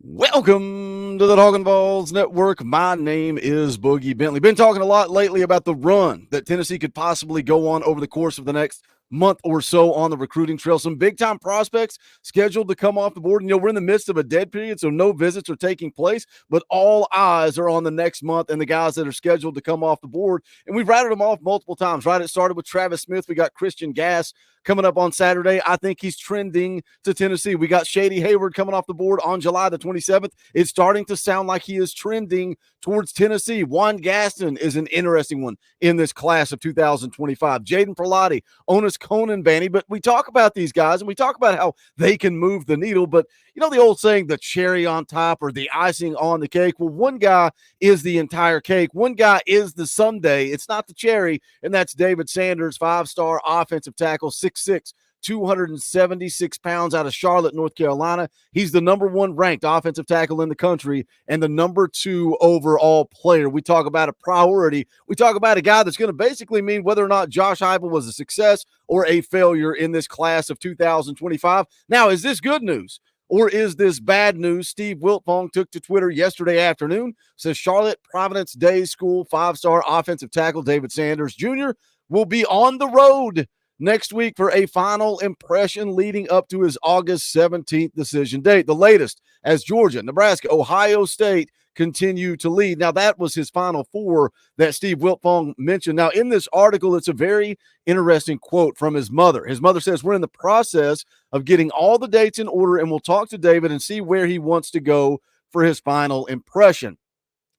Welcome to the Talkin VAWLS Network. My name is Boogie Bentley. Been talking a lot lately about the run that Tennessee could possibly go on over the course of the next month or so on the recruiting trail. Some big-time prospects scheduled to come off the board. We're in the midst of a dead period, so no visits are taking place, but all eyes are on the next month and the guys that are scheduled to come off the board. And we've rattled them off multiple times, right? It started with Travis Smith. We got Christian Gass coming up on Saturday. I think he's trending to Tennessee. We got Shady Hayward coming off the board on July the 27th. It's starting to sound like he is trending towards Tennessee. Juan Gaston is an interesting one in this class of 2025. Jaden Perlotti, Onus Conan Banny. But we talk about these guys and we talk about how they can move the needle. But you know the old saying, the cherry on top or the icing on the cake? Well, one guy is the entire cake. One guy is the sundae. It's not the cherry, and that's David Sanders, five-star offensive tackle, 6'6", 276 pounds out of Charlotte, North Carolina. He's the number one ranked offensive tackle in the country and the number 2 overall player. We talk about a priority. We talk about a guy that's going to basically mean whether or not Josh Heupel was a success or a failure in this class of 2025. Now, is this good news? Or is this bad news? Steve Wiltfong took to Twitter yesterday afternoon, says Charlotte Providence Day School five-star offensive tackle David Sanders Jr. will be on the road next week for a final impression leading up to his August 17th decision date. The latest as Georgia, Nebraska, Ohio State continue to lead. Now, that was his final 4 that Steve Wiltfong mentioned. Now, in this article, it's a very interesting quote from his mother. His mother says, "We're in the process of getting all the dates in order, and we'll talk to David and see where he wants to go for his final impression."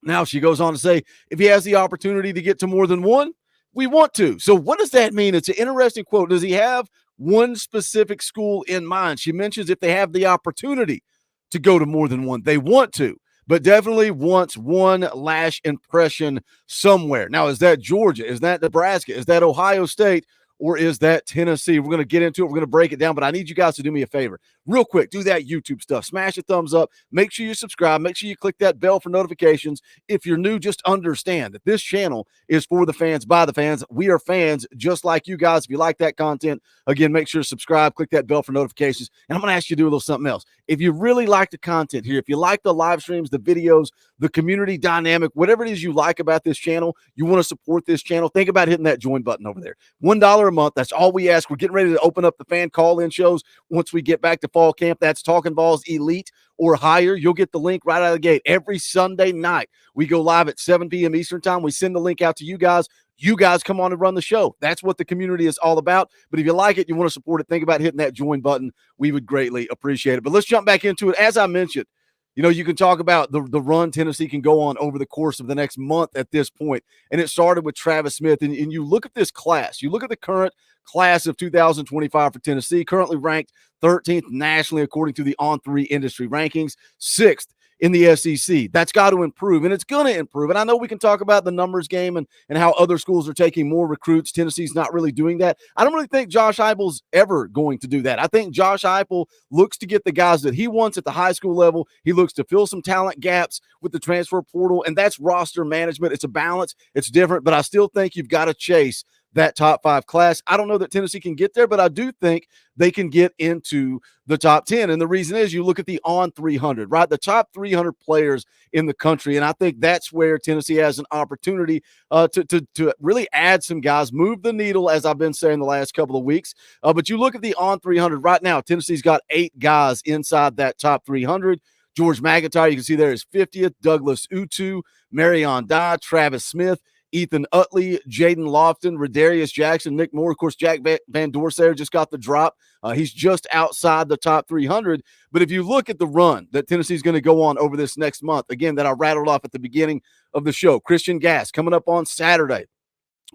Now, she goes on to say, if he has the opportunity to get to more than one, we want to. So what does that mean? It's an interesting quote. Does he have one specific school in mind? She mentions if they have the opportunity to go to more than one, they want to, but definitely wants one last impression somewhere. Now, is that Georgia? Is that Nebraska? Is that Ohio State? Or is that Tennessee? We're going to get into it. We're going to break it down, but I need you guys to do me a favor. Real quick, do that YouTube stuff. Smash a thumbs up. Make sure you subscribe. Make sure you click that bell for notifications. If you're new, just understand that this channel is for the fans, by the fans. We are fans just like you guys. If you like that content, again, make sure to subscribe, click that bell for notifications. And I'm going to ask you to do a little something else. If you really like the content here, if you like the live streams, the videos, the community dynamic, whatever it is you like about this channel, you want to support this channel, think about hitting that join button over there. $1 a month. That's all we ask. We're getting ready to open up the fan call-in shows once we get back to fall camp. That's Talkin VAWLS Elite or higher. You'll get the link right out of the gate. Every Sunday night, we go live at 7 p.m. Eastern time. We send the link out to you guys. You guys come on and run the show. That's what the community is all about. But if you like it, you want to support it, think about hitting that join button. We would greatly appreciate it. But let's jump back into it. As I mentioned, you can talk about the run Tennessee can go on over the course of the next month at this point. And it started with Travis Smith. And you look at this class. You look at the current class of 2025 for Tennessee, currently ranked 13th nationally according to the On3 industry rankings, 6th in the SEC. That's got to improve, and it's going to improve. And I know we can talk about the numbers game and how other schools are taking more recruits. Tennessee's not really doing that. I don't really think Josh Heupel's ever going to do that. I think Josh Heupel looks to get the guys that he wants at the high school level. He looks to fill some talent gaps with the transfer portal, and that's roster management. It's a balance. It's different, but I still think you've got to chase that top 5 class. I don't know that Tennessee can get there, but I do think they can get into the top 10. And the reason is you look at the on 300, right? The top 300 players in the country. And I think that's where Tennessee has an opportunity to really add some guys, move the needle, as I've been saying the last couple of weeks. But you look at the on 300 right now, Tennessee's got 8 guys inside that top 300. George McIntyre, you can see there is 50th, Douglas Utu, Marion Dye, Travis Smith, Ethan Utley, Jaden Lofton, Redarius Jackson, Nick Moore. Of course, Jack Van Dorsair just got the drop. He's just outside the top 300. But if you look at the run that Tennessee's going to go on over this next month, again, that I rattled off at the beginning of the show, Christian Gass coming up on Saturday.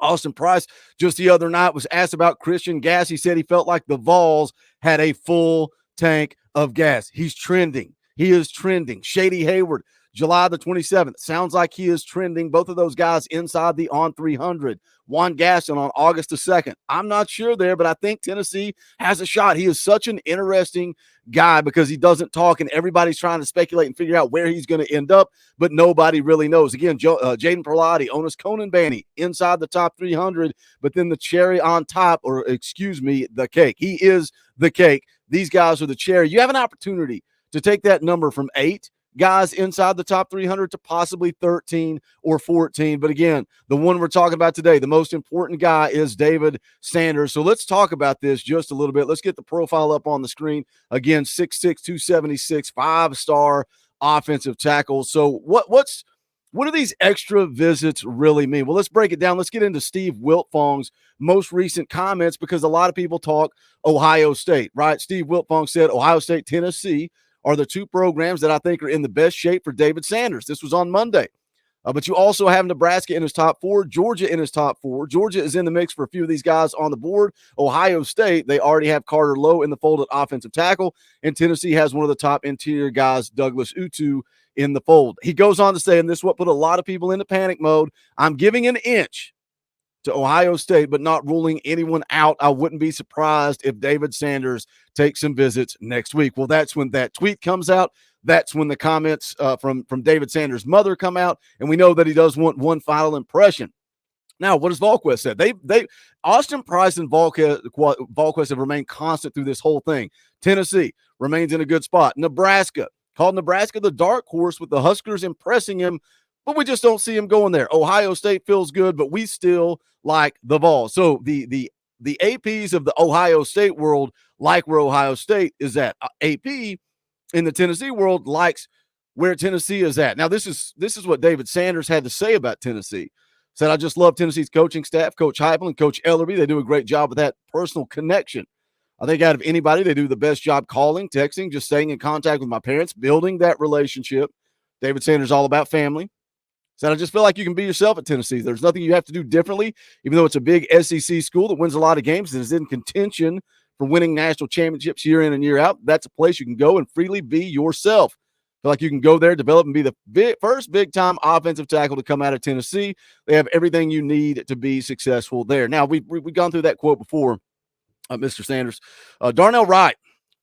Austin Price just the other night was asked about Christian Gass. He said he felt like the Vols had a full tank of gas. He's trending. He is trending. Shady Hayward, July the 27th. Sounds like he is trending. Both of those guys inside the on 300. Juan Gaston on August the 2nd. I'm not sure there, but I think Tennessee has a shot. He is such an interesting guy because he doesn't talk, and everybody's trying to speculate and figure out where he's going to end up, but nobody really knows. Again, Jaden Perlotti, Onus Conan Banny inside the top 300, but then the cherry on top, or excuse me, the cake. He is the cake. These guys are the cherry. You have an opportunity to take that number from 8 guys inside the top 300 to possibly 13 or 14. But again, the one we're talking about today, the most important guy is David Sanders. So let's talk about this just a little bit. Let's get the profile up on the screen. Again, 6'6", 276, 5-star offensive tackle. So what do these extra visits really mean? Well, let's break it down. Let's get into Steve Wiltfong's most recent comments, because a lot of people talk Ohio State, right? Steve Wiltfong said Ohio State, Tennessee are the two programs that I think are in the best shape for David Sanders. This was on Monday. But you also have Nebraska in his top 4, Georgia in his top 4. Georgia is in the mix for a few of these guys on the board. Ohio State, they already have Carter Lowe in the fold at offensive tackle, and Tennessee has one of the top interior guys, Douglas Utu, in the fold. He goes on to say, and this is what put a lot of people into panic mode, I'm giving an inch to Ohio State, but not ruling anyone out. I wouldn't be surprised if David Sanders takes some visits next week. Well, that's when that tweet comes out. That's when the comments from David Sanders' mother come out, and we know that he does want one final impression. Now, what has Volquest said? They Austin Price and Volquest have remained constant through this whole thing. Tennessee remains in a good spot. Nebraska, called Nebraska the dark horse with the Huskers impressing him, but we just don't see him going there. Ohio State feels good, but we still like the Vols. So the APs of the Ohio State world like where Ohio State is at. AP in the Tennessee world likes where Tennessee is at. Now, this is what David Sanders had to say about Tennessee. Said, I just love Tennessee's coaching staff, Coach Heupel and Coach Ellerby. They do a great job with that personal connection. I think out of anybody, they do the best job calling, texting, just staying in contact with my parents, building that relationship. David Sanders is all about family. Said, I just feel like you can be yourself at Tennessee. There's nothing you have to do differently, even though it's a big SEC school that wins a lot of games and is in contention for winning national championships year in and year out. That's a place you can go and freely be yourself. Feel like you can go there, develop, and be the first big-time offensive tackle to come out of Tennessee. They have everything you need to be successful there. Now, we've gone through that quote before, Mr. Sanders. Darnell Wright,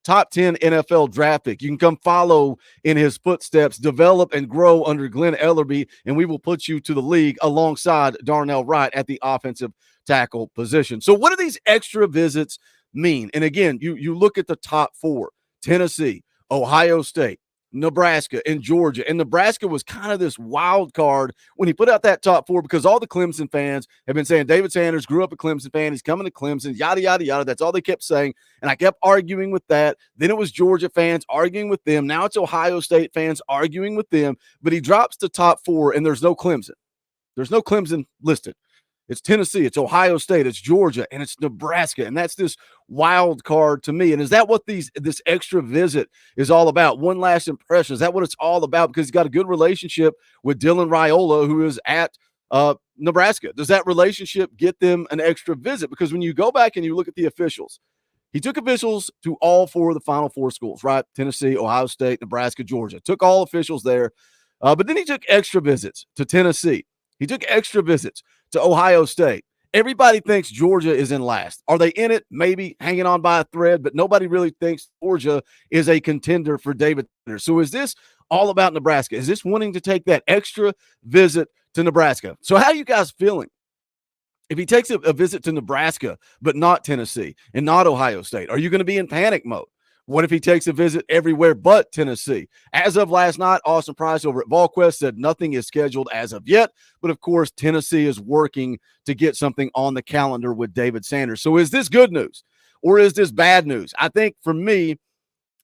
top 10 NFL draft pick. You can come follow in his footsteps, develop and grow under Glenn Ellerby, and we will put you to the league alongside Darnell Wright at the offensive tackle position. So what do these extra visits mean? And again, you look at the top 4, Tennessee, Ohio State, Nebraska, and Georgia. And Nebraska was kind of this wild card when he put out that top 4, because all the Clemson fans have been saying David Sanders grew up a Clemson fan. He's coming to Clemson, yada, yada, yada. That's all they kept saying. And I kept arguing with that. Then it was Georgia fans arguing with them. Now it's Ohio State fans arguing with them. But he drops to top 4, and there's no Clemson. There's no Clemson listed. It's Tennessee, it's Ohio State, it's Georgia, and it's Nebraska. And that's this wild card to me. And is that what this extra visit is all about? One last impression. Is that what it's all about? Because he's got a good relationship with Dylan Raiola, who is at Nebraska. Does that relationship get them an extra visit? Because when you go back and you look at the officials, he took officials to all 4 of the Final Four schools, right? Tennessee, Ohio State, Nebraska, Georgia. Took all officials there. But then he took extra visits to Tennessee. He took extra visits to Ohio State. Everybody thinks Georgia is in last. Are they in it? Maybe hanging on by a thread, but nobody really thinks Georgia is a contender for David Sanders. So is this all about Nebraska? Is this wanting to take that extra visit to Nebraska? So how are you guys feeling if he takes a visit to Nebraska but not Tennessee and not Ohio State? Are you going to be in panic mode? What if he takes a visit everywhere but Tennessee? As of last night, Austin Price over at Volquest said nothing is scheduled as of yet. But, of course, Tennessee is working to get something on the calendar with David Sanders. So is this good news or is this bad news? I think for me,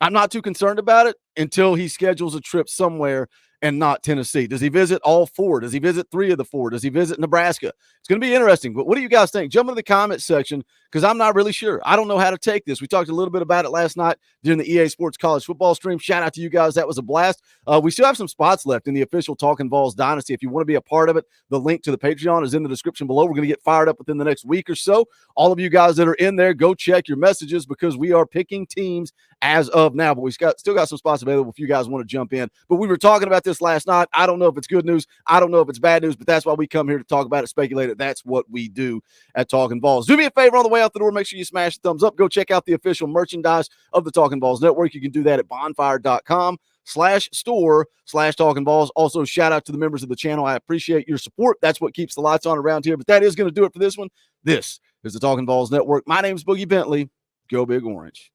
I'm not too concerned about it until he schedules a trip somewhere and not Tennessee. Does he visit all 4? Does he visit 3 of the 4? Does he visit Nebraska? It's going to be interesting. But what do you guys think? Jump into the comments section, because I'm not really sure. I don't know how to take this. We talked a little bit about it last night during the EA Sports College Football stream. Shout out to you guys. That was a blast. We still have some spots left in the official Talkin VAWLS Dynasty. If you want to be a part of it, the link to the Patreon is in the description below. We're going to get fired up within the next week or so. All of you guys that are in there, go check your messages, because we are picking teams as of now. But we still got some spots available if you guys want to jump in. But we were talking about this last night. I don't know if it's good news. I don't know if it's bad news, but that's why we come here to talk about it, speculate it. That's what we do at Talkin VAWLS. Do me a favor on the way out the door. Make sure you smash the thumbs up. Go check out the official merchandise of the Talkin VAWLS Network. You can do that at bonfire.com/store/Talkin VAWLS. Also, shout out to the members of the channel. I appreciate your support. That's what keeps the lights on around here. But that is going to do it for this one. This is the Talkin VAWLS Network. My name is Boogie Bentley. Go Big Orange.